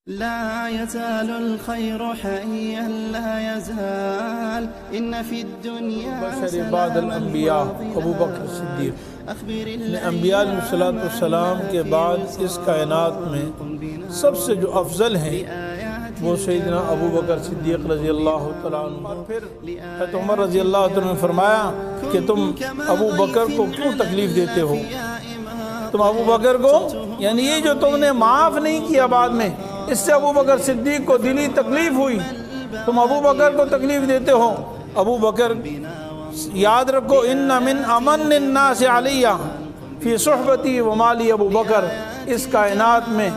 لا يزال الخير حيا لا يزال إن في الدنيا بشر بعد الانبیاء ابو بکر صدیق انبیاء علیہ السلام کے بعد اس کائنات میں سب سے جو افضل ہیں وہ سیدنا ابو بکر صدیق رضی اللہ تعالیٰ عنہ۔ پھر حضرت عمر رضی اللہ تعالیٰ عنہ نے فرمایا کہ تم ابو بکر کو کیوں تکلیف دیتے ہو؟ تم ابو بکر کو یعنی یہ جو تم نے معاف نہیں کیا بعد میں، اس سے ابو بکر صدیق کو دلی تکلیف ہوئی، تم ابو بکر کو تکلیف دیتے ہو۔ ابو بکر یاد رکھو، ان من امن الناس علیہ فی صحبتی و مالی ابو بکر، اس کائنات میں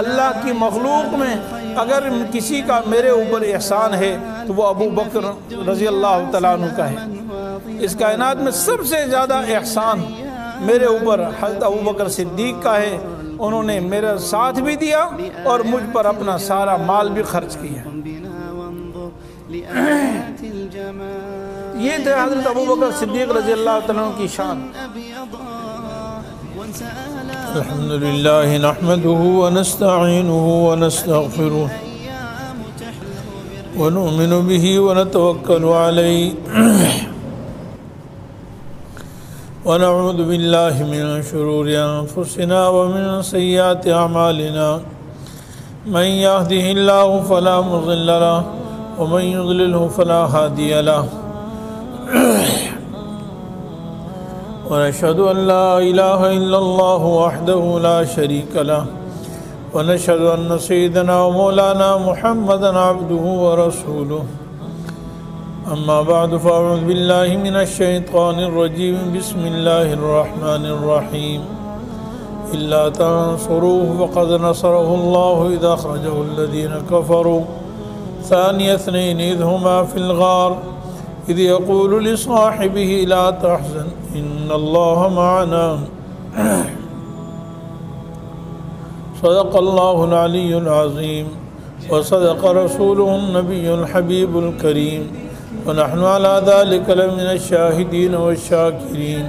اللہ کی مخلوق میں اگر کسی کا میرے اوپر احسان ہے تو وہ ابو بکر رضی اللہ تعالیٰ عنہ کا ہے۔ اس کائنات میں سب سے زیادہ احسان میرے اوپر حضرت ابو بکر صدیق کا ہے، انہوں نے میرا ساتھ بھی دیا اور مجھ پر اپنا سارا مال بھی خرچ کیا۔ یہ تھے حضرت ابو بکر صدیق رضی اللہ تعالیٰ عنہ کی شان۔ الحمدللہ نحمدہ ونستعینہ ونستغفرہ ونؤمن بہ ونتوکل علیہ ونعوذ باللہ من شرور انفسنا ومن سیئات اعمالنا من یہدہ اللہ فلا مضل له ومن یضللہ فلا ہادی له ونشهد أن لا إله إلا الله وحده لا شريك له ونشهد أن سيدنا ومولانا محمدا عبده ورسوله أما بعد فأعوذ بالله من الشيطان الرجيم بسم الله الرحمن الرحيم إلا تنصروه فقد نصره الله إذ أخرجه الذين كفروا ثاني اثنين إذ هما في الغار إذ يقول لصاحبه لا تحزن إن الله معنا صدق الله العلي العظيم وصدق رسوله النبي الحبيب الكريم ونحن على ذلك لمن الشاهدين والشاكرين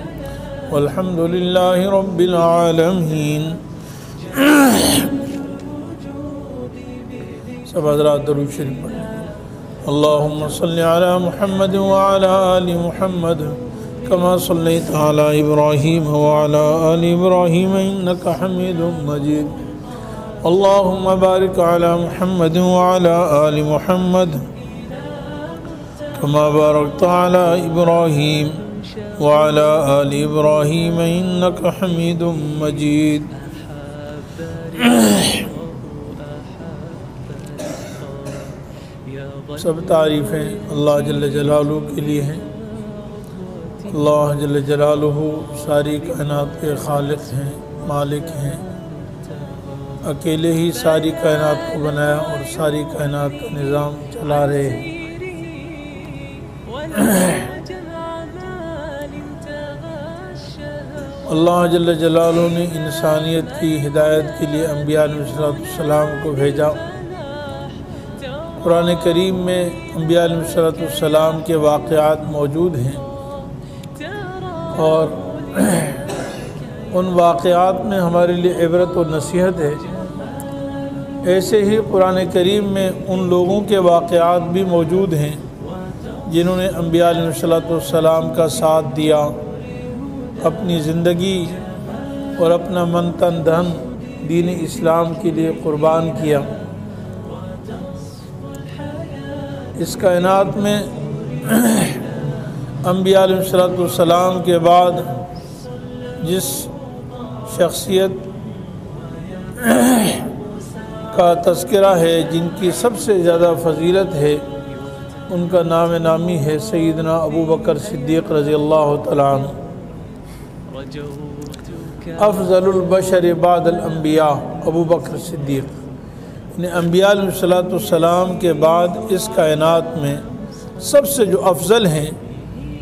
والحمد لله رب العالمين۔ سب حضرات درود شریف پڑھیں۔ اللهم صل على محمد وعلى آل محمد كما صليت على إبراهيم وعلى آل إبراهيم إنك حميد مجيد اللهم بارك على محمد وعلى آل محمد كما باركت على إبراهيم وعلى آل إبراهيم إنك حميد مجيد۔ سب تعریفیں اللہ جل جلالہ کے لیے ہیں۔ اللہ جل جلالہ ساری کائنات کے خالق ہیں، مالک ہیں، اکیلے ہی ساری کائنات کو بنایا اور ساری کائنات کا نظام چلا رہے ہیں۔ اللہ جل جلالہ نے انسانیت کی ہدایت کے لیے انبیاء علیہ السلام کو بھیجا۔ قرآن کریم میں انبیاء علیہ السلام کے واقعات موجود ہیں اور ان واقعات میں ہمارے لیے عبرت و نصیحت ہے۔ ایسے ہی قرآن کریم میں ان لوگوں کے واقعات بھی موجود ہیں جنہوں نے انبیاء علیہ السلام کا ساتھ دیا، اپنی زندگی اور اپنا من تن دھن دین اسلام کے لیے قربان کیا۔ اس کائنات میں انبیاء علیہ السلام کے بعد جس شخصیت کا تذکرہ ہے، جن کی سب سے زیادہ فضیلت ہے، ان کا نام نامی ہے سیدنا ابو بکر صدیق رضی اللہ تعالیٰ عنہ۔ افضل البشر بعد الانبیاء ابو بکر صدیق، انبیاء علیہ السلام کے بعد اس کائنات میں سب سے جو افضل ہیں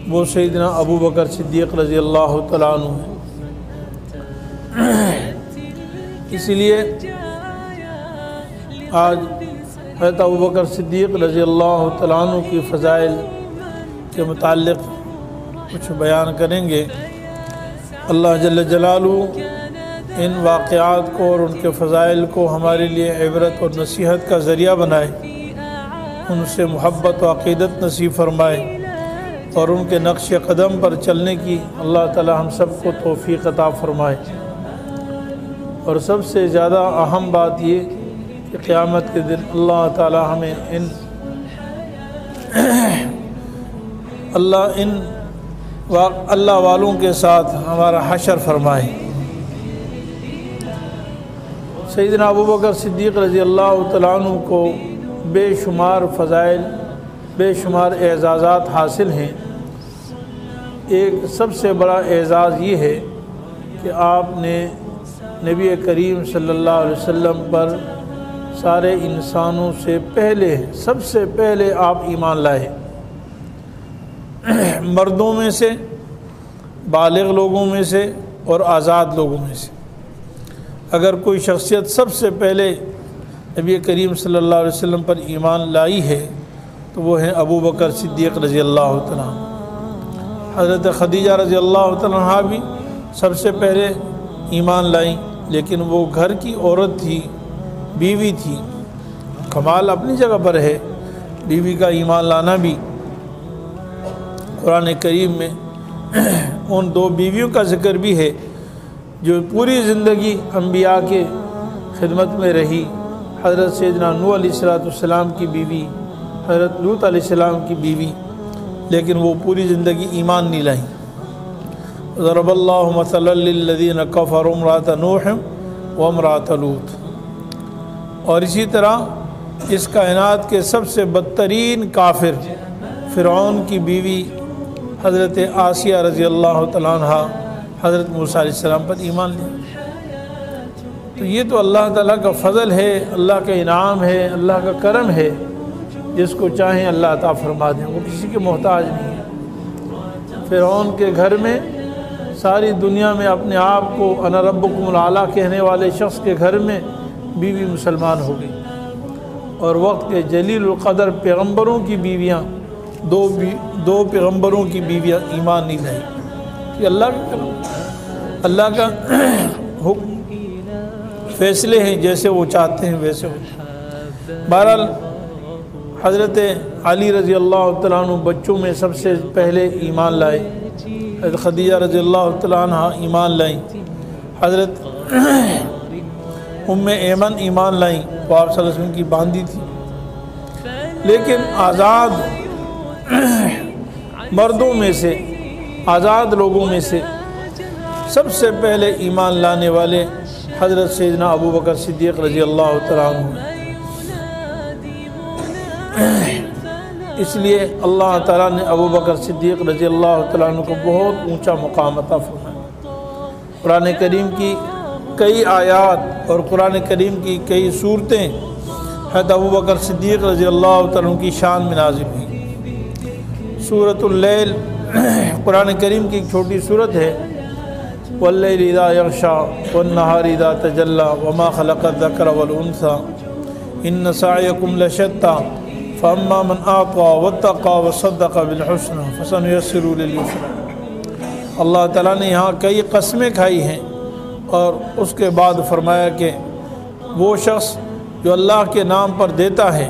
وہ سیدنا ابو بکر صدیق رضی اللہ تعالیٰ عنہ ہیں۔ اس لیے آج حضرت ابو بکر صدیق رضی اللہ تعالیٰ عنہ کی فضائل کے متعلق کچھ بیان کریں گے۔ اللہ جل جلالہ ان واقعات کو اور ان کے فضائل کو ہمارے لیے عبرت اور نصیحت کا ذریعہ بنائے، ان سے محبت و عقیدت نصیب فرمائے اور ان کے نقش قدم پر چلنے کی اللہ تعالی ہم سب کو توفیق عطا فرمائے۔ اور سب سے زیادہ اہم بات یہ کہ قیامت کے دن اللہ تعالی ہمیں اللہ والوں کے ساتھ ہمارا حشر فرمائے۔ سیدنا ابوبکر صدیق رضی اللہ تعالیٰ عنہ کو بے شمار فضائل، بے شمار اعزازات حاصل ہیں۔ ایک سب سے بڑا اعزاز یہ ہے کہ آپ نے نبی کریم صلی اللہ علیہ وسلم پر سارے انسانوں سے پہلے، سب سے پہلے آپ ایمان لائے، مردوں میں سے، بالغ لوگوں میں سے اور آزاد لوگوں میں سے۔ اگر کوئی شخصیت سب سے پہلے نبی کریم صلی اللہ علیہ وسلم پر ایمان لائی ہے تو وہ ہیں ابوبکر صدیق رضی اللہ تعالیٰ عنہ۔ حضرت خدیجہ رضی اللہ تعالیٰ عنہ بھی سب سے پہلے ایمان لائیں، لیکن وہ گھر کی عورت تھی، بیوی تھی۔ کمال اپنی جگہ پر ہے، بیوی کا ایمان لانا بھی۔ قرآن کریم میں ان دو بیویوں کا ذکر بھی ہے جو پوری زندگی انبیاء کے خدمت میں رہی، حضرت سیدنا نوح علیہ السلام کی بیوی، حضرت لوط علیہ السلام کی بیوی، لیکن وہ پوری زندگی ایمان نہیں لائیں۔ ضرب اللہ مثلا للذین کفروا امرأۃ نوح وامرأۃ لوط۔ اور اسی طرح اس کائنات کے سب سے بدترین کافر فرعون کی بیوی حضرت آسیہ رضی اللہ تعالیٰ عنہ حضرت موسیٰ علیہ السلام پر ایمان لیا۔ تو یہ تو اللہ تعالیٰ کا فضل ہے، اللہ کا انعام ہے، اللہ کا کرم ہے، جس کو چاہیں اللہ عطا فرما دیں، وہ کسی کے محتاج نہیں ہے۔ فرعون کے گھر میں، ساری دنیا میں اپنے آپ کو انا ربکم الاعلیٰ کہنے والے شخص کے گھر میں بیوی مسلمان ہو گئی، اور وقت کے جلیل القدر پیغمبروں کی بیویاں، دو پیغمبروں کی بیویاں ایمان نہیں لائیں۔ یہ اللہ کا کرم، اللہ کا حکم، فیصلے ہیں، جیسے وہ چاہتے ہیں ویسے ہوتے ہیں۔ بہرحال حضرت علی رضی اللہ تعالیٰ عنہ بچوں میں سب سے پہلے ایمان لائے، حضرت خدیجہ رضی اللہ تعالیٰ عنہ ایمان لائیں، حضرت ام ایمن ایمان لائیں، وہ آپ صلی اللہ علیہ وسلم کی باندی تھی۔ لیکن آزاد مردوں میں سے، آزاد لوگوں میں سے سب سے پہلے ایمان لانے والے حضرت سیدنا ابوبکر صدیق رضی اللہ تعالیٰ عنہ۔ اس لیے اللہ تعالیٰ نے ابوبکر صدیق رضی اللہ تعالیٰ عنہ کو بہت اونچا مقام عطا فرمایا۔ قرآن کریم کی کئی آیات اور قرآن کریم کی کئی صورتیں حضرت ابوبکر صدیق رضی اللہ تعالیٰ عنہ کی شان میں نازل ہوئی۔ سورۃ اللیل قرآن کریم کی ایک چھوٹی صورت ہے، واللیل اذا یغشی والنہار اذا تجلی وما خلق الذکر والانثی ان سعیکم لشتی فاما من اعطی واتقی وصدق بالحسنی فسنیسرہ للعسری۔ اللہ تعالیٰ نے یہاں کئی قسمیں کھائی ہیں، اور اس کے بعد فرمایا کہ وہ شخص جو اللہ کے نام پر دیتا ہے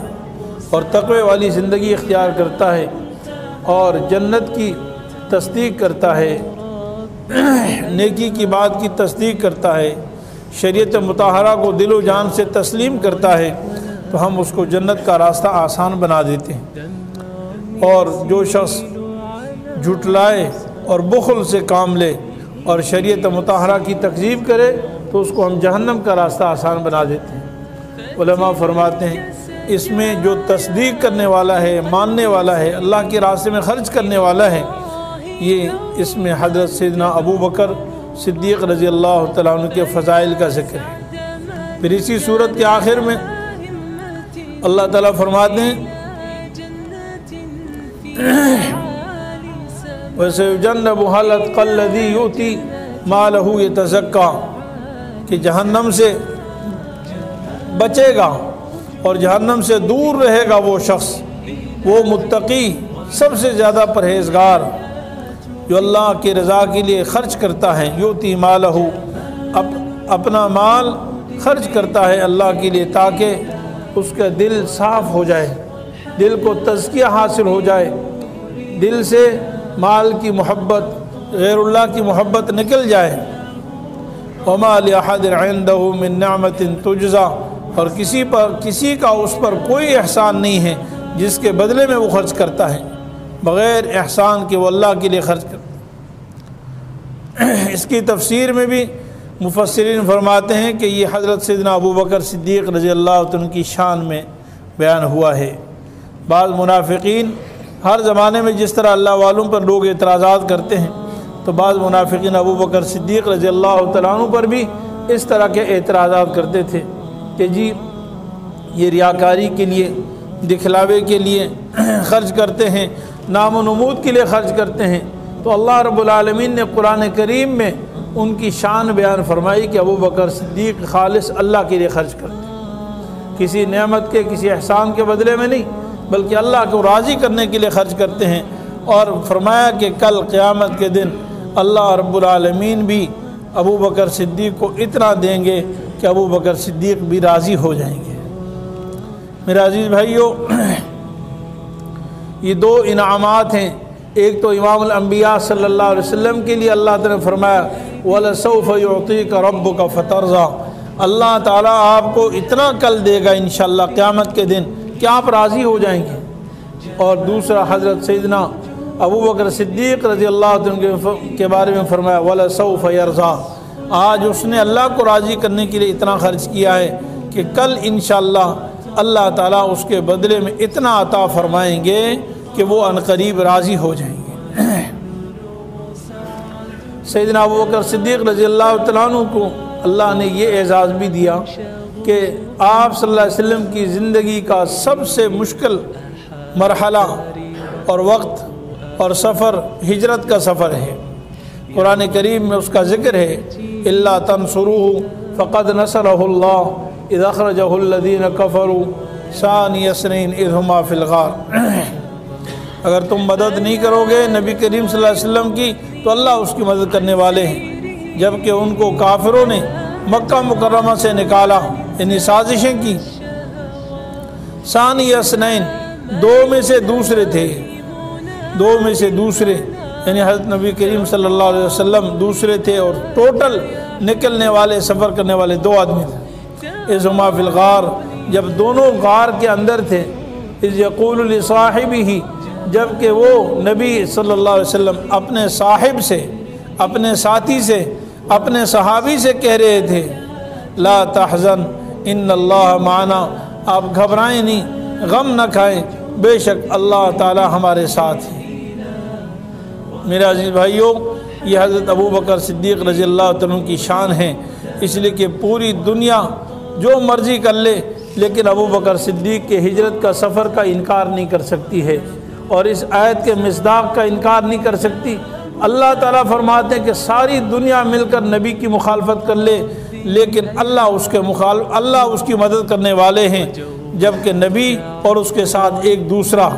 اور تقوی والی زندگی اختیار کرتا ہے اور جنت کی تصدیق کرتا ہے، نیکی کی بات کی تصدیق کرتا ہے، شریعت مطہرہ کو دل و جان سے تسلیم کرتا ہے، تو ہم اس کو جنت کا راستہ آسان بنا دیتے ہیں۔ اور جو شخص جھٹلائے اور بخل سے کام لے اور شریعت مطہرہ کی تکذیب کرے تو اس کو ہم جہنم کا راستہ آسان بنا دیتے ہیں۔ علماء فرماتے ہیں اس میں جو تصدیق کرنے والا ہے، ماننے والا ہے، اللہ کے راستے میں خرچ کرنے والا ہے، یہ اس میں حضرت سیدنا ابوبکر صدیق رضی اللہ تعالیٰ عنہ کے فضائل کا ذکر ہے۔ پھر اسی صورت کے آخر میں اللہ تعالیٰ فرماتے ہیں وَسَيُجَنَّبُهَا الْأَتْقَى الَّذِي يُؤْتِي مَالَهُ يَتَزَكَّى، کہ جہنم سے بچے گا اور جہنم سے دور رہے گا وہ شخص، وہ متقی، سب سے زیادہ پرہیزگار، جو اللہ کی رضا کے لیے خرچ کرتا ہے، یؤتی مالہ، اپنا مال خرچ کرتا ہے اللہ کے لیے تاکہ اس کا دل صاف ہو جائے، دل کو تزکیہ حاصل ہو جائے، دل سے مال کی محبت، غیر اللہ کی محبت نکل جائے۔ وما لأحد عنده من نعمت تجزا، اور کسی کا اس پر کوئی احسان نہیں ہے جس کے بدلے میں وہ خرچ کرتا ہے، بغیر احسان کے وہ اللہ کے لیے خرچ کرتا ہے۔ اس کی تفسیر میں بھی مفسرین فرماتے ہیں کہ یہ حضرت سیدنا ابو بکر صدیق رضی اللہ عنہ کی شان میں بیان ہوا ہے۔ بعض منافقین ہر زمانے میں جس طرح اللہ والوں پر لوگ اعتراضات کرتے ہیں، تو بعض منافقین ابو بکر صدیق رضی اللہ تعالیٰ عنہ پر بھی اس طرح کے اعتراضات کرتے تھے کہ جی یہ ریاکاری کے لیے، دکھلاوے کے لیے خرچ کرتے ہیں، نام و نمود کے لیے خرچ کرتے ہیں۔ تو اللہ رب العالمین نے قرآن کریم میں ان کی شان بیان فرمائی کہ ابو بکر صدیق خالص اللہ کے لیے خرچ کرتے ہیں، کسی نعمت کے، کسی احسان کے بدلے میں نہیں، بلکہ اللہ کو راضی کرنے کے لیے خرچ کرتے ہیں۔ اور فرمایا کہ کل قیامت کے دن اللہ رب العالمین بھی ابو بکر صدیق کو اتنا دیں گے کہ ابو بکر صدیق بھی راضی ہو جائیں گے۔ میرے عزیز بھائیو، یہ دو انعامات ہیں۔ ایک تو امام الانبیاء صلی اللہ علیہ وسلم کے لیے اللہ تعالیٰ نے فرمایا وَلَسَوْفَ يُعْطِيكَ رَبُّكَ فَتَرْضَىٰ، اللہ تعالیٰ آپ کو اتنا کل دے گا انشاءاللہ قیامت کے دن کہ آپ راضی ہو جائیں گے۔ اور دوسرا حضرت سیدنا ابو بکر صدیق رضی اللہ عنہ کے بارے میں فرمایا وَلَسَوْفَ يَرْضَىٰ، آج اس نے اللہ کو راضی کرنے کے لیے اتنا خرچ کیا ہے کہ کل انشاءاللہ اللہ تعالیٰ اس کے بدلے میں اتنا عطا فرمائیں گے کہ وہ عنقریب راضی ہو جائیں گے۔ سیدنا ابو بکر صدیق رضی اللہ تعالیٰ عنہ کو اللہ نے یہ اعزاز بھی دیا کہ آپ صلی اللہ علیہ وسلم کی زندگی کا سب سے مشکل مرحلہ اور وقت اور سفر ہجرت کا سفر ہے۔ قرآن کریم میں اس کا ذکر ہے اِلَّا تَنْصُرُوهُ فَقَدْ نَصَرَهُ اللَّهُ إِذْ أَخْرَجَهُ الَّذِينَ كَفَرُوا ثَانِيَ اثْنَيْنِ إِذْ هُمَا فِي الْغَارِ، اگر تم مدد نہیں کرو گے نبی کریم صلی اللہ علیہ وسلم کی تو اللہ اس کی مدد کرنے والے ہیں۔ جبکہ ان کو کافروں نے مکہ مکرمہ سے نکالا، یعنی سازشیں کی۔ ثانی اثنین، دو میں سے دوسرے تھے، دو میں سے دوسرے، یعنی حضرت نبی کریم صلی اللہ علیہ وسلم دوسرے تھے، اور ٹوٹل نکلنے والے، سفر کرنے والے دو آدمی تھے۔ اذ ہما فی الغار، جب دونوں غار کے اندر تھے۔ اذ یقول لصاحبہ، جب کہ وہ نبی صلی اللہ علیہ وسلم اپنے صاحب سے، اپنے ساتھی سے، اپنے صحابی سے کہہ رہے تھے لا تحزن ان اللہ معنا، آپ گھبرائیں نہیں، غم نہ کھائیں، بے شک اللہ تعالی ہمارے ساتھ ہے۔ میرے عزیز بھائیوں، یہ حضرت ابو بکر صدیق رضی اللہ عنہ کی شان ہے، اس لیے کہ پوری دنیا جو مرضی کر لے لیکن ابو بکر صدیق کے ہجرت کا سفر کا انکار نہیں کر سکتی ہے، اور اس آیت کے مصداق کا انکار نہیں کر سکتی۔ اللہ تعالیٰ فرماتے ہیں کہ ساری دنیا مل کر نبی کی مخالفت کر لے لیکن اللہ اس کی مدد کرنے والے ہیں، جبکہ نبی اور اس کے ساتھ ایک دوسرا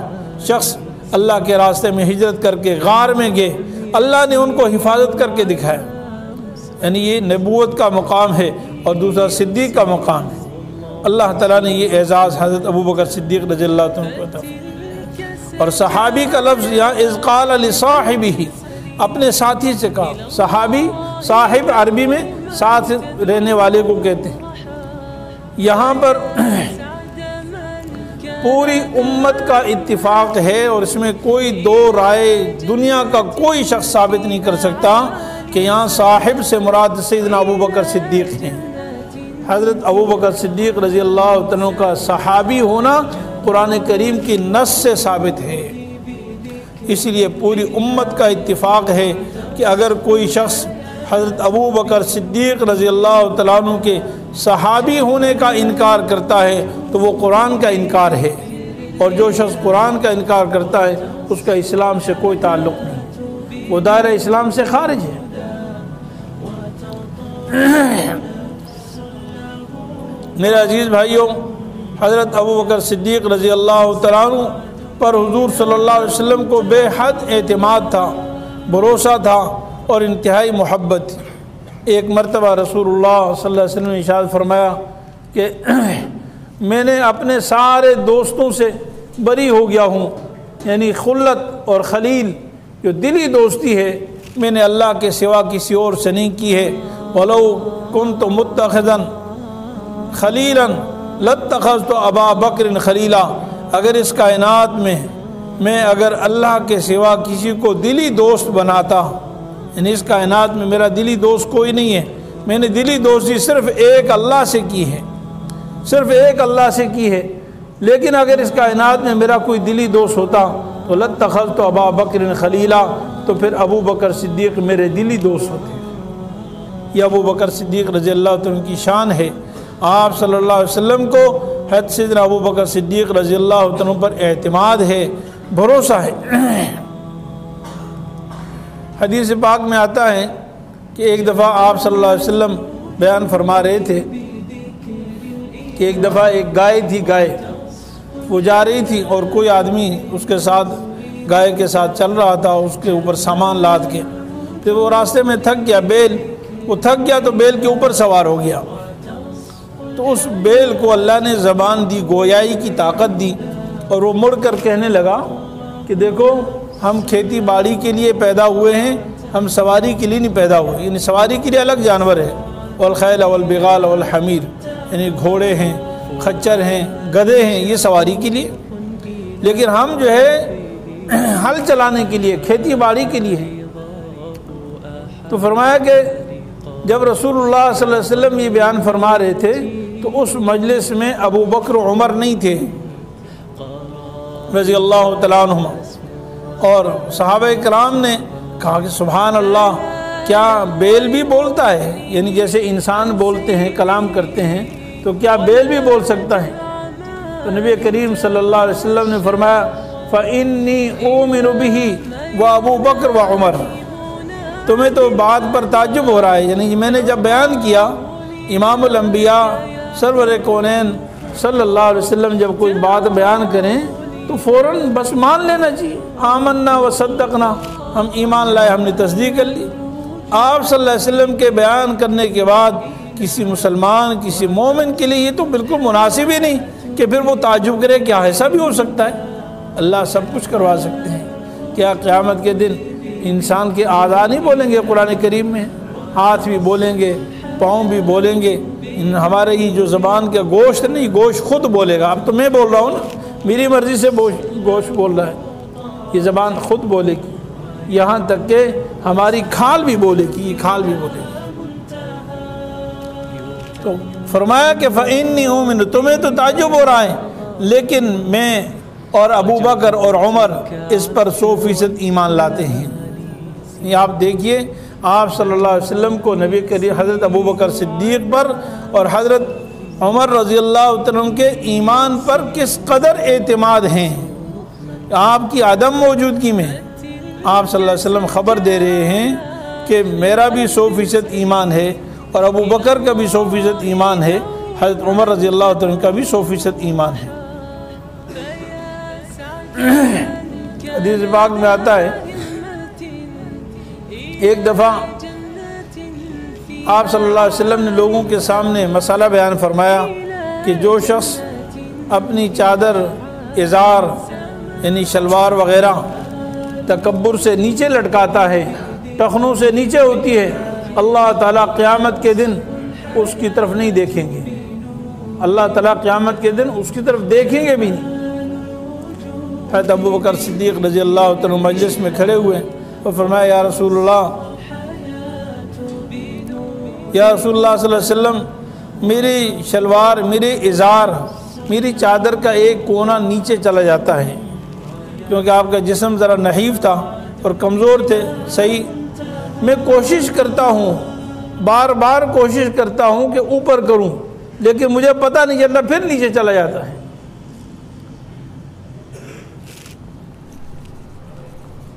شخص اللہ کے راستے میں ہجرت کر کے غار میں گئے، اللہ نے ان کو حفاظت کر کے دکھایا۔ یعنی یہ نبوت کا مقام ہے اور دوسرا صدیق کا مقام ہے۔ اللہ تعالیٰ نے یہ اعزاز حضرت ابو بکر صدیق رضی اللہ عنہ کو عطا فرمایا۔ اور صحابی کا لفظ یہاں اذ قال لصاحبہ، اپنے ساتھی سے کہا۔ صحابی، صاحب عربی میں ساتھ رہنے والے کو کہتے ہیں۔ یہاں پر پوری امت کا اتفاق ہے اور اس میں کوئی دو رائے دنیا کا کوئی شخص ثابت نہیں کر سکتا کہ یہاں صاحب سے مراد سیدنا ابو بکر صدیق ہیں۔ حضرت ابو بکر صدیق رضی اللہ عنہ کا صحابی ہونا قرآن کریم کی نص سے ثابت ہے، اس لیے پوری امت کا اتفاق ہے کہ اگر کوئی شخص حضرت ابو بکر صدیق رضی اللہ تعالیٰ عنہ کے صحابی ہونے کا انکار کرتا ہے تو وہ قرآن کا انکار ہے، اور جو شخص قرآن کا انکار کرتا ہے اس کا اسلام سے کوئی تعلق نہیں، وہ دائرہ اسلام سے خارج ہے۔ میرے عزیز بھائیوں، حضرت ابو بکر صدیق رضی اللہ تعالیٰ عنہ پر حضور صلی اللہ علیہ وسلم کو بے حد اعتماد تھا، بھروسہ تھا اور انتہائی محبت تھی۔ ایک مرتبہ رسول اللہ صلی اللہ علیہ وسلم نے ارشاد فرمایا کہ میں نے اپنے سارے دوستوں سے بری ہو گیا ہوں، یعنی خلت اور خلیل جو دلی دوستی ہے میں نے اللہ کے سوا کسی اور سے نہیں کی ہے۔ وَلَوْ كُنْتُ مُتَّخِذًا خَلِيلًا لَاتَّخَذْتُ أَبَا بَكْرٍ خَلِيلًا، اگر اس کائنات میں اگر اللہ کے سوا کسی کو دلی دوست بناتا، یعنی اس کائنات میں میرا دلی دوست کوئی نہیں ہے، میں نے دلی دوستی صرف ایک اللہ سے کی ہے، صرف ایک اللہ سے کی ہے، لیکن اگر اس کائنات میں میرا کوئی دلی دوست ہوتا تو لَاتَّخَذْتُ أَبَا بَكْرٍ خَلِيلًا، تو پھر ابو بکر صدیق میرے دلی دوست ہوتے۔ یہ ابو بکر صدیق رضی اللہ عنہ کی شان ہے۔ آپ صلی اللہ علیہ وسلم کو حضرت سیدنا ابو بکر صدیق رضی اللہ عنہ پر اعتماد ہے، بھروسہ ہے۔ حدیث پاک میں آتا ہے کہ ایک دفعہ آپ صلی اللہ علیہ وسلم بیان فرما رہے تھے کہ ایک دفعہ ایک گائے تھی، گائے وہ جا رہی تھی اور کوئی آدمی اس کے ساتھ گائے کے ساتھ چل رہا تھا، اس کے اوپر سامان لاد کے، پھر وہ راستے میں تھک گیا، وہ تھک گیا تو بیل کے اوپر سوار ہو گیا، تو اس بیل کو اللہ نے زبان دی، گویائی کی طاقت دی، اور وہ مڑ کر کہنے لگا کہ دیکھو ہم کھیتی باڑی کے لیے پیدا ہوئے ہیں، ہم سواری کے لیے نہیں پیدا ہوئے، یعنی سواری کے لیے الگ جانور ہے، والخیل والبغال والحمیر، یعنی گھوڑے ہیں، خچر ہیں، گدھے ہیں، یہ سواری کے لیے، لیکن ہم جو ہے ہل چلانے کے لیے، کھیتی باڑی کے لیے۔ تو فرمایا کہ جب رسول اللہ صلی اللہ علیہ وسلم یہ بیان فرما رہے تھے تو اس مجلس میں ابو بکر و عمر نہیں تھے رضی اللہ تعالیٰ عنہما، اور صحابہ کرام نے کہا کہ سبحان اللہ، کیا بیل بھی بولتا ہے؟ یعنی جیسے انسان بولتے ہیں، کلام کرتے ہیں، تو کیا بیل بھی بول سکتا ہے؟ تو نبی کریم صلی اللہ علیہ وسلم نے فرمایا فَإِنِّي أُؤْمِنُ بِهِ وَأَبُو بَكْرُ وَعُمَرُ، تمہیں تو بات پر تعجب ہو رہا ہے، یعنی میں نے جب بیان کیا امام الانبیاء سرور کونین صلی اللہ علیہ وسلم جب کوئی بات بیان کریں تو فوراً بس مان لینا چاہیے، آمنا و صدقنا، ہم ایمان لائے، ہم نے تصدیق کر لی۔ آپ صلی اللہ علیہ وسلم کے بیان کرنے کے بعد کسی مسلمان، کسی مومن کے لیے یہ تو بالکل مناسب ہی نہیں کہ پھر وہ تعجب کرے، کیا ایسا بھی ہو سکتا ہے؟ اللہ سب کچھ کروا سکتے ہیں۔ کیا قیامت کے دن انسان کے اعضاء نہیں بولیں گے؟ قرآن کریم میں ہاتھ بھی بولیں گے، پاؤں بھی بولیں گے، ہمارے یہ جو زبان کا گوشت نہیں، گوشت خود بولے گا۔ اب تو میں بول رہا ہوں نا، میری مرضی سے گوشت بول رہا ہے، یہ زبان خود بولے گی، یہاں تک کہ ہماری کھال بھی بولے گی، یہ کھال بھی بولے گی۔ تو فرمایا کہ فَإِنِّي أُؤْمِنُ، تمہیں تو تعجب ہو رہا ہے، لیکن میں اور ابو بکر اور عمر اس پر 100% ایمان لاتے ہیں۔ یہ آپ دیکھیے، آپ صلی اللہ علیہ وسلم کو نبی کریم حضرت ابو بکر صدیق پر اور حضرت عمر رضی اللہ عنہ کے ایمان پر کس قدر اعتماد ہیں۔ آپ کی عدم موجودگی میں آپ صلی اللہ علیہ وسلم خبر دے رہے ہیں کہ میرا بھی 100% ایمان ہے، اور ابو بکر کا بھی 100% ایمان ہے، حضرت عمر رضی اللہ عنہ کا بھی 100% ایمان ہے۔ حدیث پاک میں آتا ہے ایک دفعہ آپ صلی اللہ علیہ وسلم نے لوگوں کے سامنے مسئلہ بیان فرمایا کہ جو شخص اپنی چادر، ازار یعنی شلوار وغیرہ تکبر سے نیچے لٹکاتا ہے، ٹخنوں سے نیچے ہوتی ہے، اللہ تعالیٰ قیامت کے دن اس کی طرف نہیں دیکھیں گے، اللہ تعالیٰ قیامت کے دن اس کی طرف دیکھیں گے بھی نہیں۔ حضرت ابو بکر صدیق رضی اللہ عنہ مجلس میں کھڑے ہوئے اور فرمایا یا رسول اللہ صلی اللہ علیہ وسلم، میری شلوار، میرے ازار، میری چادر کا ایک کونا نیچے چلا جاتا ہے، کیونکہ آپ کا جسم ذرا نحیف تھا اور کمزور تھے، صحیح میں کوشش کرتا ہوں، بار بار کوشش کرتا ہوں کہ اوپر کروں، لیکن مجھے پتہ نہیں چلتا، پھر نیچے چلا جاتا ہے۔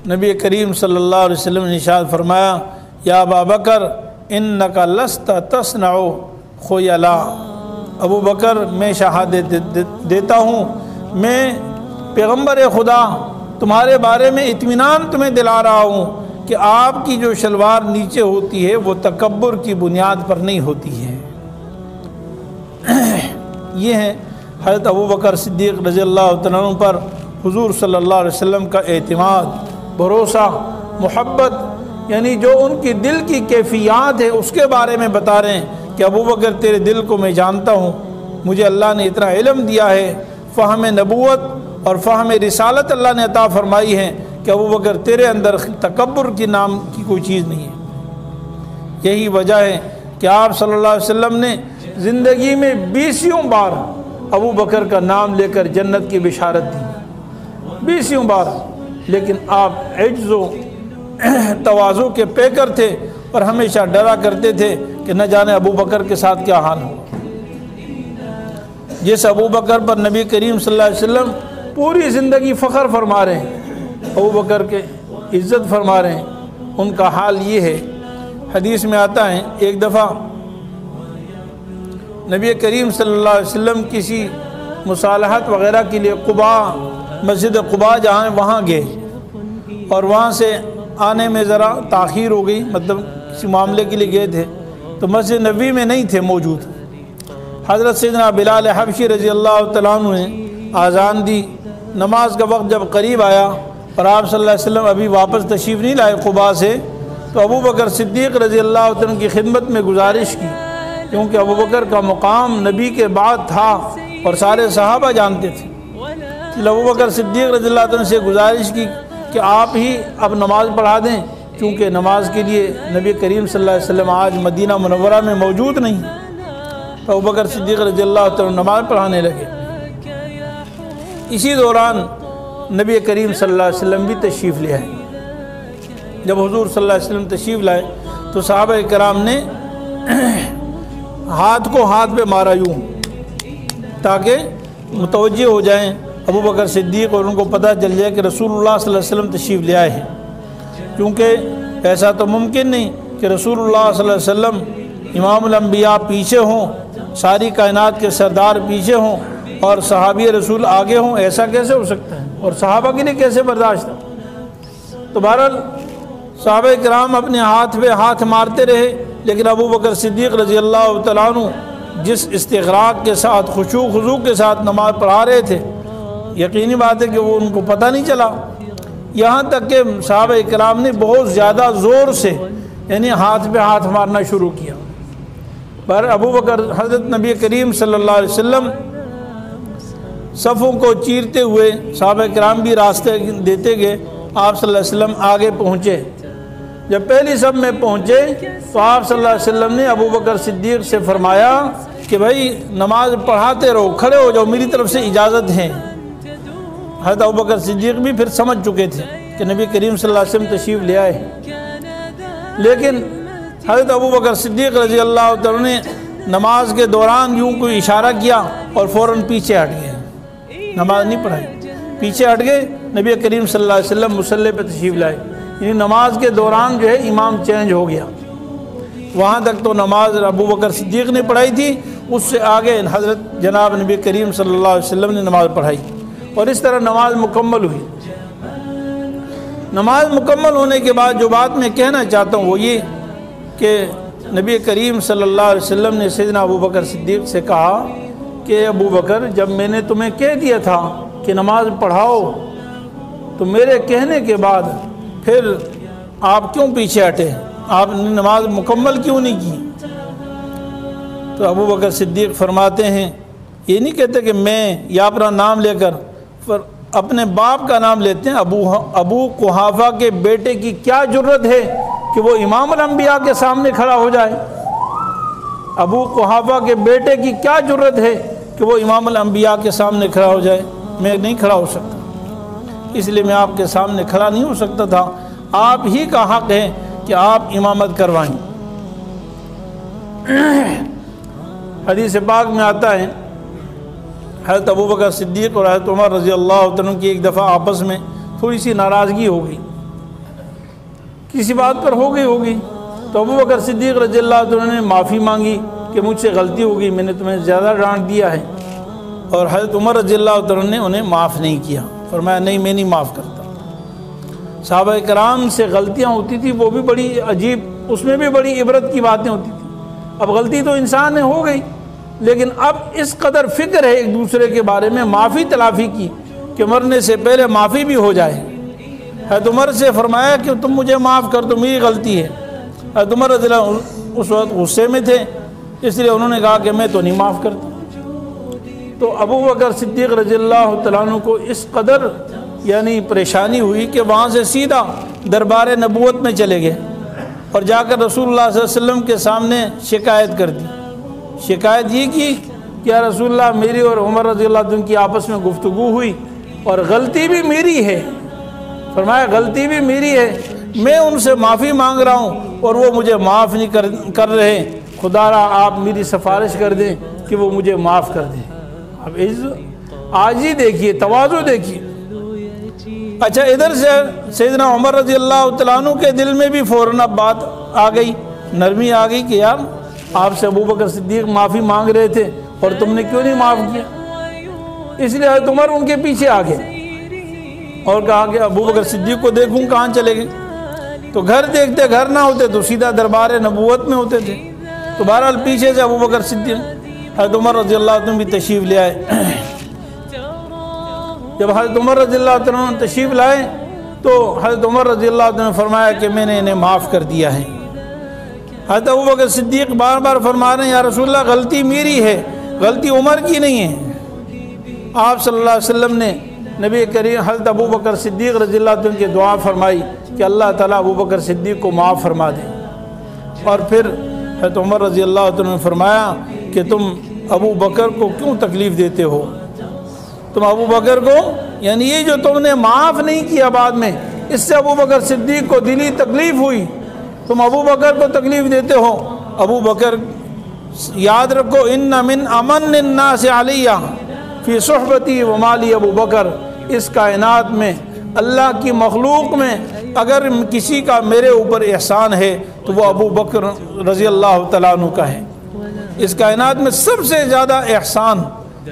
نبی کریم صلی اللہ علیہ وسلم نے ارشاد فرمایا یا ابا بکر انک لست تصنع خیلا، ابو بکر میں شہادت دیتا ہوں، میں پیغمبر خدا تمہارے بارے میں اطمینان تمہیں دلا رہا ہوں کہ آپ کی جو شلوار نیچے ہوتی ہے وہ تکبر کی بنیاد پر نہیں ہوتی ہے۔ یہ ہے حضرت ابوبکر صدیق رضی اللہ تعالیٰ عنہ پر حضور صلی اللہ علیہ وسلم کا اعتماد، بھروسہ، محبت، یعنی جو ان کی دل کی کیفیات ہے اس کے بارے میں بتا رہے ہیں کہ ابوبکر تیرے دل کو میں جانتا ہوں، مجھے اللہ نے اتنا علم دیا ہے، فہم نبوت اور فہم رسالت اللہ نے عطا فرمائی ہے کہ ابوبکر تیرے اندر تکبر کی نام کی کوئی چیز نہیں ہے۔ یہی وجہ ہے کہ آپ صلی اللہ علیہ وسلم نے زندگی میں 20 بار ابوبکر کا نام لے کر جنت کی بشارت دی، 20 بار، لیکن آپ عجز و تواضع کے پیکر تھے اور ہمیشہ ڈرا کرتے تھے کہ نہ جانے ابوبکر کے ساتھ کیا حال ہو۔ جس ابوبکر پر نبی کریم صلی اللہ علیہ وسلم پوری زندگی فخر فرما رہے ہیں، ابوبکر کے عزت فرما رہے ہیں، ان کا حال یہ ہے۔ حدیث میں آتا ہے ایک دفعہ نبی کریم صلی اللہ علیہ وسلم کسی مصالحت وغیرہ کے لیے قباء، مسجد قباء جہاں وہاں گئے، اور وہاں سے آنے میں ذرا تاخیر ہو گئی، مطلب کسی معاملے کے لیے گئے تھے تو مسجد نبوی میں نہیں تھے موجود۔ حضرت سیدنا بلال حبشی رضی اللہ تعالیٰ عنہ نے اذان دی، نماز کا وقت جب قریب آیا اور آپ صلی اللہ علیہ وسلم ابھی واپس تشریف نہیں لائے قباء سے، تو ابوبکر صدیق رضی اللہ عنہ کی خدمت میں گزارش کی، کیونکہ ابوبکر کا مقام نبی کے بعد تھا اور سارے صحابہ جانتے تھے۔ ابوبکر صدیق رضی اللہ عنہ سے گزارش کی کہ آپ ہی اب نماز پڑھا دیں، کیونکہ نماز کے لیے نبی کریم صلی اللہ علیہ وسلم آج مدینہ منورہ میں موجود نہیں۔ تو ابوبکر صدیق رضی اللہ عنہ نماز پڑھانے لگے۔ اسی دوران نبی کریم صلی اللہ علیہ وسلم بھی تشریف لے آئے۔ جب حضور صلی اللہ علیہ وسلم تشریف لائے تو صحابہ کرام نے ہاتھ کو ہاتھ پہ مارا یوں تاکہ متوجہ ہو جائیں ابوبکر صدیق، اور ان کو پتہ چل جائے کہ رسول اللہ صلی اللہ علیہ وسلم تشریف لے آئے ہیں، کیونکہ ایسا تو ممکن نہیں کہ رسول اللہ صلی اللہ علیہ وسلم امام الانبیاء پیچھے ہوں، ساری کائنات کے سردار پیچھے ہوں اور صحابی رسول آگے ہوں، ایسا کیسے ہو سکتا ہے؟ اور صحابہ کے لیے کیسے برداشت ہے؟ تو بہرحال صحابہ کرام اپنے ہاتھ پہ ہاتھ مارتے رہے، لیکن ابوبکر صدیق رضی اللہ تعالیٰ عنہ جس استغراق کے ساتھ، خشوع خضوع کے ساتھ نماز پڑھا رہے تھے، یقینی بات ہے کہ وہ ان کو پتہ نہیں چلا، یہاں تک کہ صحابہ کرام نے بہت زیادہ زور سے یعنی ہاتھ پہ ہاتھ مارنا شروع کیا۔ پر ابوبکر حضرت نبی کریم صلی اللہ علیہ وسلم صفوں کو چیرتے ہوئے صحابہ کرام بھی راستے دیتے گئے، آپ صلی اللہ علیہ وسلم آگے پہنچے۔ جب پہلی صف میں پہنچے تو آپ صلی اللہ علیہ وسلم نے ابوبکر صدیق سے فرمایا کہ بھائی نماز پڑھاتے رہو، کھڑے ہو جاؤ، میری طرف سے اجازت ہے۔ حضرت ابوبکر صدیق بھی پھر سمجھ چکے تھے کہ نبی کریم صلی اللہ علیہ وسلم تشریف لے آئے، لیکن حضرت ابوبکر صدیق رضی اللہ عنہ نے نماز کے دوران یوں کوئی اشارہ کیا اور فوراً پیچھے ہٹ گئے، نماز نہیں پڑھائی، پیچھے ہٹ گئے۔ نبی کریم صلی اللہ علیہ وسلم مصلی پہ تشریف لائے، یعنی نماز کے دوران جو ہے امام چینج ہو گیا۔ وہاں تک تو نماز ابوبکر صدیق نے پڑھائی تھی، اس سے آگے حضرت جناب نبی کریم صلی اللہ علیہ وسلم نے نماز پڑھائی، اور اس طرح نماز مکمل ہوئی۔ نماز مکمل ہونے کے بعد جو بات میں کہنا چاہتا ہوں وہ یہ کہ نبی کریم صلی اللہ علیہ وسلم نے سیدنا ابوبکر صدیق سے کہا کہ ابوبکر، جب میں نے تمہیں کہہ دیا تھا کہ نماز پڑھاؤ تو میرے کہنے کے بعد پھر آپ کیوں پیچھے ہٹے؟ آپ نے نماز مکمل کیوں نہیں کی؟ تو ابوبکر صدیق فرماتے ہیں، یہ نہیں کہتے کہ میں یا اپنا نام لے کر، پر اپنے باپ کا نام لیتے ہیں۔ ابو قحافہ کے بیٹے کی کیا جرت ہے کہ وہ امام الانبیاء کے سامنے کھڑا ہو جائے؟ ابو قحافہ کے بیٹے کی کیا جرت ہے کہ وہ امام الانبیاء کے سامنے کھڑا ہو جائے؟ میں نہیں کھڑا ہو سکتا، اس لیے میں آپ کے سامنے کھڑا نہیں ہو سکتا تھا، آپ ہی کا حق ہے کہ آپ امامت کروائیں۔ حدیث پاک میں آتا ہے حضرت ابوبکر صدیق اور حضرت عمر رضی اللہ عنہ کی ایک دفعہ آپس میں تھوڑی سی ناراضگی ہو گئی، کسی بات پر ہو گئی ہوگی، تو ابوبکر صدیق رضی اللہ عنہ نے معافی مانگی کہ مجھ سے غلطی ہو گئی، میں نے تمہیں زیادہ ڈانٹ دیا ہے، اور حضرت عمر رضی اللہ عنہ نے انہیں معاف نہیں کیا، فرمایا نہیں میں نہیں معاف کرتا۔ صحابہ کرام سے غلطیاں ہوتی تھی، وہ بھی بڑی عجیب، اس میں بھی بڑی عبرت کی باتیں ہوتی تھیں۔ اب غلطی تو انسان نے ہو گئی، لیکن اب اس قدر فکر ہے ایک دوسرے کے بارے میں معافی تلافی کی کہ مرنے سے پہلے معافی بھی ہو جائے۔ حضرت عمر سے فرمایا کہ تم مجھے معاف کر دو، میری غلطی ہے۔ حضرت عمر رضی اللہ عنہ اس وقت غصے میں تھے، اس لیے انہوں نے کہا کہ میں تو نہیں معاف کرتا۔ تو ابو بکر صدیق رضی اللہ تعالیٰ عنہ کو اس قدر یعنی پریشانی ہوئی کہ وہاں سے سیدھا دربار نبوت میں چلے گئے اور جا کر رسول اللہ صلی اللہ علیہ وسلم کے سامنے شکایت کر دی۔ شکایت یہ کی کہ یا رسول اللہ، میری اور عمر رضی اللہ عنہ کی آپس میں گفتگو ہوئی اور غلطی بھی میری ہے۔ فرمایا غلطی بھی میری ہے، میں ان سے معافی مانگ رہا ہوں اور وہ مجھے معاف نہیں کر رہے، خدا را آپ میری سفارش کر دیں کہ وہ مجھے معاف کر دیں۔ اب آج ہی دیکھیے، تواضع دیکھیے۔ اچھا، ادھر سے سیدنا عمر رضی اللہ تعالیٰ عنہ کے دل میں بھی فوراً اب بات آ گئی، نرمی آ گئی کہ یار آپ سے ابو بکر صدیق معافی مانگ رہے تھے اور تم نے کیوں نہیں معاف کیا؟ اس لیے حضرت عمر ان کے پیچھے آ گئے اور کہا کہ ابو بکر صدیق کو دیکھوں کہاں چلے گئے۔ تو گھر دیکھتے گھر نہ ہوتے تو سیدھا دربار نبوت میں ہوتے تھے۔ تو بہرحال پیچھے سے ابو بکر صدیق حضرت عمر رضی اللہ عنہ بھی تشریف لے آئے۔ جب حضرت عمر رضی اللہ عنہ تشریف لائے تو حضرت عمر رضی اللہ عنہ نے فرمایا کہ میں نے انہیں معاف کر دیا ہے۔ حضرت ابو بکر صدیق بار بار فرما رہے ہیں یا رسول اللہ غلطی میری ہے، غلطی عمر کی نہیں ہے۔ آپ صلی اللہ علیہ وسلم نے نبی کریم حضرت ابو بکر صدیق رضی اللہ عنہ کی دعا فرمائی کہ اللہ تعالیٰ ابو بکر صدیق کو معاف فرما دے۔ اور پھر حضرت عمر رضی اللہ عنہ نے فرمایا کہ تم ابو بکر کو کیوں تکلیف دیتے ہو؟ تم ابو بکر کو یعنی یہ جو تم نے معاف نہیں کیا بعد میں، اس سے ابو بکر صدیق کو دلی تکلیف ہوئی، تم ابو بکر کو تکلیف دیتے ہو۔ ابو بکر یاد رکھو، ان من امن الناس علیہ فی صحبتی و مالی ابو بکر، اس کائنات میں اللہ کی مخلوق میں اگر کسی کا میرے اوپر احسان ہے تو وہ ابو بکر رضی اللہ تعالیٰ عنہ کا ہے۔ اس کائنات میں سب سے زیادہ احسان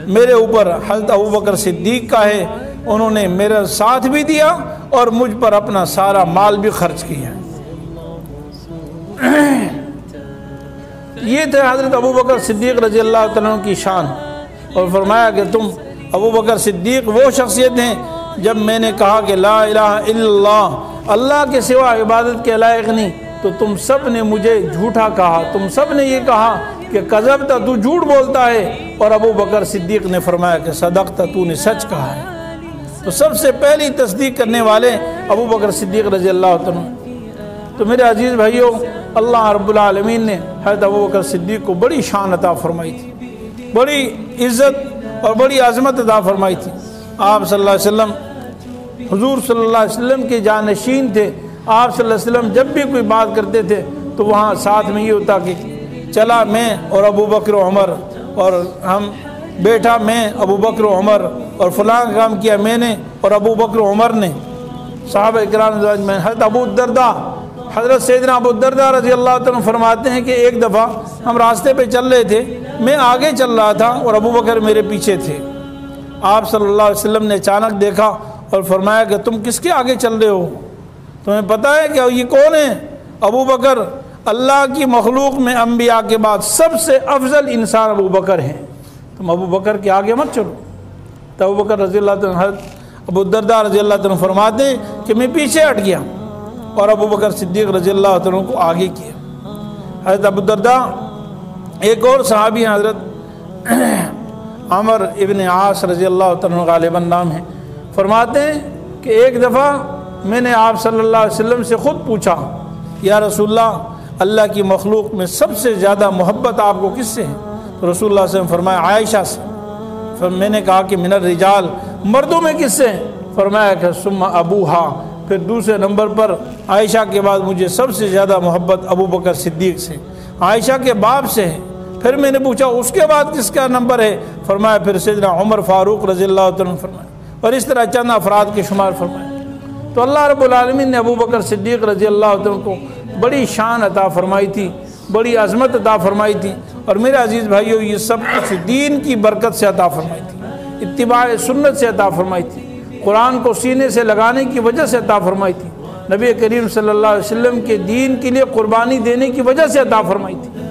میرے اوپر حضرت ابو بکر صدیق کا ہے، انہوں نے میرا ساتھ بھی دیا اور مجھ پر اپنا سارا مال بھی خرچ کیا۔ یہ تھے حضرت ابو بکر صدیق رضی اللہ تعالیٰ عنہ کی شان۔ اور فرمایا کہ تم ابو بکر صدیق وہ شخصیت ہیں جب میں نے کہا کہ لا الہ الا اللہ، اللہ کے سوا عبادت کے لائق نہیں، تو تم سب نے مجھے جھوٹا کہا، تم سب نے یہ کہا کہ کذبت، تو جھوٹ بولتا ہے۔ اور ابو بکر صدیق نے فرمایا کہ صدقت، تو نے سچ کہا ہے۔ تو سب سے پہلی تصدیق کرنے والے ابو بکر صدیق رضی اللہ عنہ۔ تو میرے عزیز بھائیوں، اللہ رب العالمین نے حضرت ابو بکر صدیق کو بڑی شان عطا فرمائی تھی، بڑی عزت اور بڑی عظمت عطا فرمائی تھی۔ آپ صلی اللہ علیہ وسلم حضور صلی اللہ علیہ وسلم کے جانشین تھے۔ آپ صلی اللہ علیہ وسلم جب بھی کوئی بات کرتے تھے تو وہاں ساتھ میں یہ ہوتا کہ چلا میں اور ابو بکر و عمر، اور ہم بیٹھا میں ابو بکر و عمر، اور فلاں کام کیا میں نے اور ابو بکر و عمر نے۔ صحابہ کرام میں حضرت ابو الدرداء، حضرت سیدنا ابو الدرداء رضی اللہ عنہ فرماتے ہیں کہ ایک دفعہ ہم راستے پہ چل رہے تھے، میں آگے چل رہا تھا اور ابو بکر میرے پیچھے تھے۔ آپ صلی اللہ علیہ وسلم نے اچانک دیکھا اور فرمایا کہ تم کس کے آگے چل رہے ہو؟ تمہیں پتہ ہے کہ یہ کون ہے؟ ابو بکر اللہ کی مخلوق میں انبیاء کے بعد سب سے افضل انسان ابو بکر ہیں، تم ابو بکر کے آگے مت چلو۔ تو ابو بکر رضی اللہ عنہ، حضرت ابو الدرداء رضی اللہ عنہ فرماتے ہیں کہ میں پیچھے ہٹ گیا اور ابو بکر صدیق رضی اللہ عنہ کو آگے کیا۔ حضرت ابو الدرداء ایک اور صحابی ہیں، حضرت عمر ابن عاص رضی اللہ عنہ غالباً نام ہے، فرماتے ہیں کہ ایک دفعہ میں نے آپ صلی اللہ علیہ وسلم سے خود پوچھا یا رسول اللہ کی مخلوق میں سب سے زیادہ محبت آپ کو کس سے ہے؟ تو رسول اللہ صلی اللہ علیہ وسلم فرمایا عائشہ سے۔ پھر میں نے کہا کہ من الرجال، مردوں میں کس سے؟ فرمایا کہ ثم ابوہا، پھر دوسرے نمبر پر عائشہ کے بعد مجھے سب سے زیادہ محبت ابو بکر صدیق سے، عائشہ کے باپ سے ہے۔ پھر میں نے پوچھا اس کے بعد کس کا نمبر ہے؟ فرمایا پھر سیدنا عمر فاروق رضی اللہ عنہ فرمایا، اور اس طرح چند افراد کے شمار فرمائے۔ تو اللہ رب العالمین نے ابو بکر صدیق رضی اللہ عنہ کو بڑی شان عطا فرمائی تھی، بڑی عظمت عطا فرمائی تھی، اور میرے عزیز بھائیو یہ سب کچھ دین کی برکت سے عطا فرمائی تھی، اتباع سنت سے عطا فرمائی تھی، قرآن کو سینے سے لگانے کی وجہ سے عطا فرمائی تھی۔ نبی کریم صلی اللہ علیہ وسلم کے دین کے لیے قربانی دینے کی وجہ سے عطا فرمائی تھی۔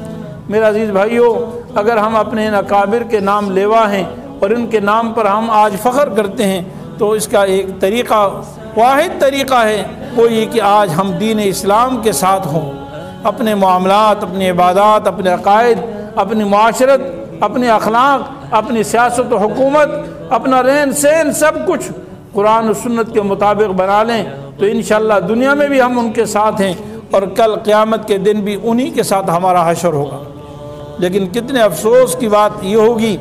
میرے عزیز بھائیوں، اگر ہم اپنے ان اکابر کے نام لیوا ہیں اور ان کے نام پر ہم آج فخر کرتے ہیں تو اس کا ایک طریقہ، واحد طریقہ ہے، وہ یہ کہ آج ہم دین اسلام کے ساتھ ہوں، اپنے معاملات، اپنی عبادات، اپنے عقائد، اپنی معاشرت، اپنے اخلاق، اپنی سیاست و حکومت، اپنا رہن سہن، سب کچھ قرآن و سنت کے مطابق بنا لیں تو انشاءاللہ دنیا میں بھی ہم ان کے ساتھ ہیں اور کل قیامت کے دن بھی انہی کے ساتھ ہمارا حشر ہوگا۔ لیکن کتنے افسوس کی بات یہ ہوگی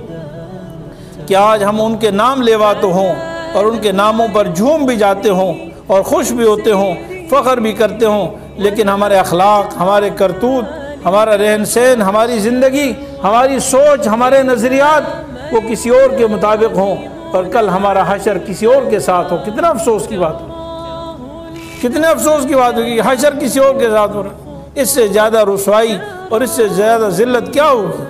کہ آج ہم ان کے نام لیوا تو ہوں اور ان کے ناموں پر جھوم بھی جاتے ہوں اور خوش بھی ہوتے ہوں، فخر بھی کرتے ہوں، لیکن ہمارے اخلاق، ہمارے کرتوت، ہمارا رہن سہن، ہماری زندگی، ہماری سوچ، ہمارے نظریات وہ کسی اور کے مطابق ہوں اور کل ہمارا حشر کسی اور کے ساتھ ہو۔ کتنا افسوس کی بات ہو، کتنے افسوس کی بات ہوگی کہ حشر کسی اور کے ساتھ ہو رہا ہے۔ اس سے زیادہ رسوائی اور اس سے زیادہ ذلت کیا ہوگی؟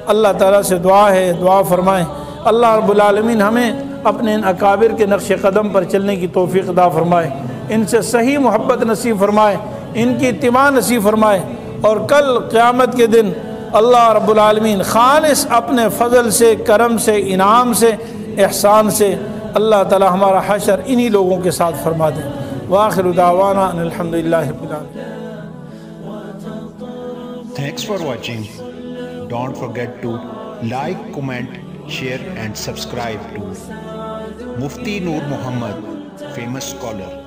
اللہ تعالیٰ سے دعا ہے، دعا فرمائیں اللہ رب العالمین ہمیں اپنے ان اکابر کے نقش قدم پر چلنے کی توفیق عطا فرمائے، ان سے صحیح محبت نصیب فرمائے، ان کی اتباع نصیب فرمائے، اور کل قیامت کے دن اللہ رب العالمین خالص اپنے فضل سے، کرم سے، انعام سے، احسان سے اللہ تعالی ہمارا حشر انہی لوگوں کے ساتھ فرما دے۔ وآخر دعوانا ان الحمدللہ رب العالمین۔ Thanks for watching. Don't forget to like, comment, share and subscribe to Mufti Noor Muhammad, famous scholar.